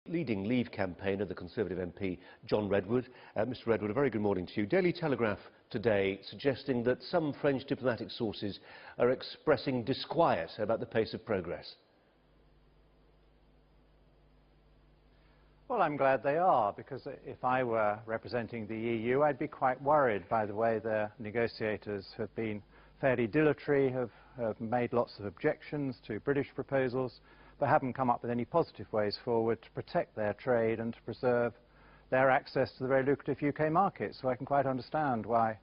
Leading Leave campaigner, the Conservative MP John Redwood. Mr Redwood, a very good morning to you. Daily Telegraph today suggesting that some French diplomatic sources are expressing disquiet about the pace of progress. Well, I'm glad they are, because if I were representing the EU, I'd be quite worried by the way their negotiators have been fairly dilatory, have made lots of objections to British proposals, but haven't come up with any positive ways forward to protect their trade and to preserve their access to the very lucrative UK market. So I can quite understand why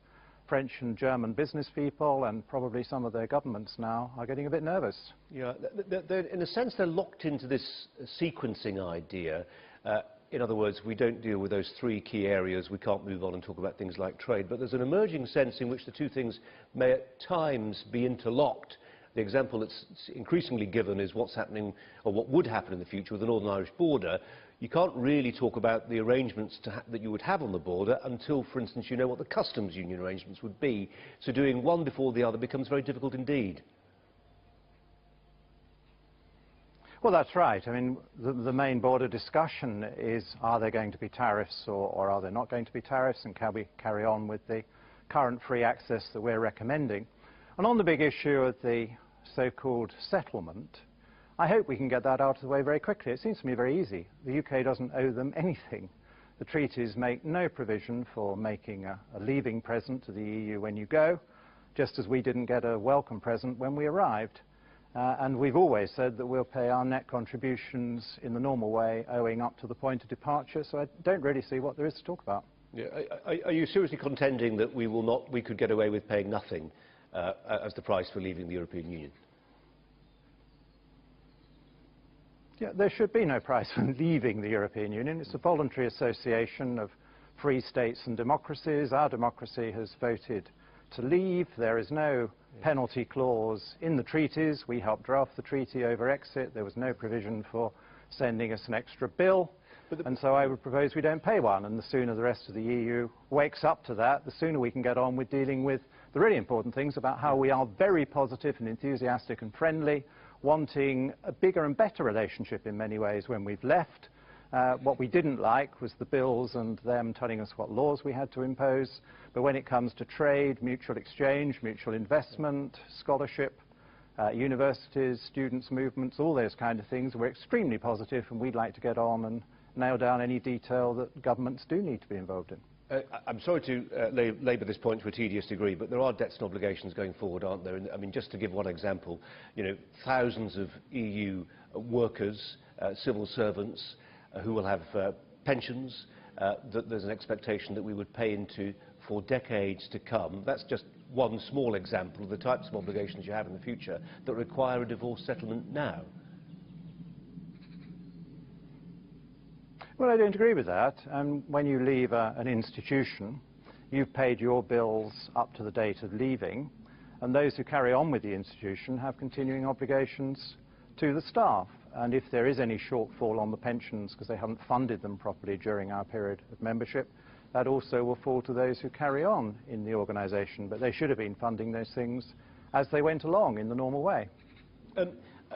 French and German business people and probably some of their governments now are getting a bit nervous. Yeah, in a sense they're locked into this sequencing idea. In other words, we don't deal with those three key areas, we can't move on and talk about things like trade. But there's an emerging sense in which the two things may at times be interlocked. The example that's increasingly given is what's happening, or what would happen in the future with the Northern Irish border. You can't really talk about the arrangements that you would have on the border until, for instance, you know what the customs union arrangements would be. So doing one before the other becomes very difficult indeed. Well, that's right. I mean, the main border discussion is, are there going to be tariffs or are there not going to be tariffs, and can we carry on with the current free access that we're recommending? And on the big issue of the so-called settlement, I hope we can get that out of the way very quickly. It seems to me very easy. The UK doesn't owe them anything. The treaties make no provision for making a leaving present to the EU when you go, just as we didn't get a welcome present when we arrived. And we've always said that we'll pay our net contributions in the normal way, owing up to the point of departure, so I don't really see what there is to talk about. Yeah, are you seriously contending that we could get away with paying nothing as the price for leaving the European Union? Yeah, there should be no price for leaving the European Union. It's a voluntary association of free states and democracies. Our democracy has voted to leave. There is no penalty clause in the treaties. We helped draft the treaty over exit. There was no provision for sending us an extra bill. And so I would propose we don't pay one. And the sooner the rest of the EU wakes up to that, the sooner we can get on with dealing with the really important things about how we are very positive and enthusiastic and friendly, wanting a bigger and better relationship in many ways when we've left. What we didn't like was the bills and them telling us what laws we had to impose. But when it comes to trade, mutual exchange, mutual investment, scholarship, universities, students' movements, all those kind of things, we're extremely positive, and we'd like to get on and nail down any detail that governments do need to be involved in. I'm sorry to labour this point to a tedious degree, but there are debts and obligations going forward, aren't there? And, I mean, just to give one example, you know, thousands of EU workers, civil servants, who will have pensions that there's an expectation that we would pay into for decades to come. That's just one small example of the types of obligations you have in the future that require a divorce settlement now. Well, I don't agree with that. When you leave an institution, you've paid your bills up to the date of leaving, and those who carry on with the institution have continuing obligations to the staff. And if there is any shortfall on the pensions because they haven't funded them properly during our period of membership, that also will fall to those who carry on in the organisation. But they should have been funding those things as they went along in the normal way.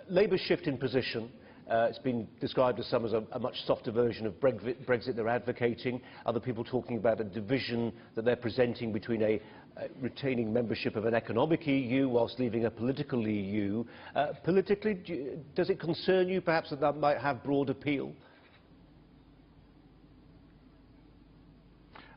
Labour's shift in position, it's been described as some as a much softer version of Brexit they're advocating. Other people talking about a division that they're presenting between retaining membership of an economic EU whilst leaving a political EU. Politically, does it concern you perhaps that that might have broad appeal?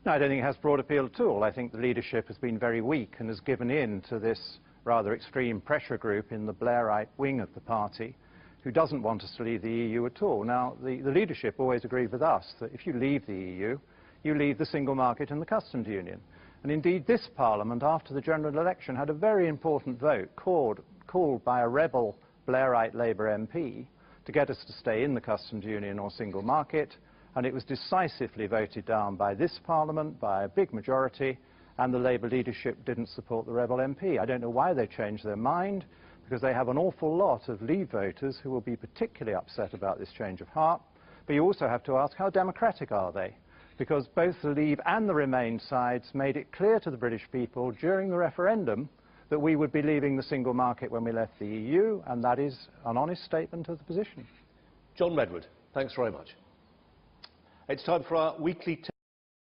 No, I don't think it has broad appeal at all. I think the leadership has been very weak and has given in to this rather extreme pressure group in the Blairite wing of the party, who doesn't want us to leave the EU at all. Now, the leadership always agreed with us that if you leave the EU, you leave the single market and the customs union. And indeed, this Parliament, after the general election, had a very important vote called by a rebel Blairite Labour MP to get us to stay in the customs union or single market, and it was decisively voted down by this Parliament by a big majority, and the Labour leadership didn't support the rebel MP. I don't know why they changed their mind, because they have an awful lot of Leave voters who will be particularly upset about this change of heart. But you also have to ask, how democratic are they? Because both the Leave and the Remain sides made it clear to the British people during the referendum that we would be leaving the single market when we left the EU, and that is an honest statement of the position. John Redwood, thanks very much. It's time for our weekly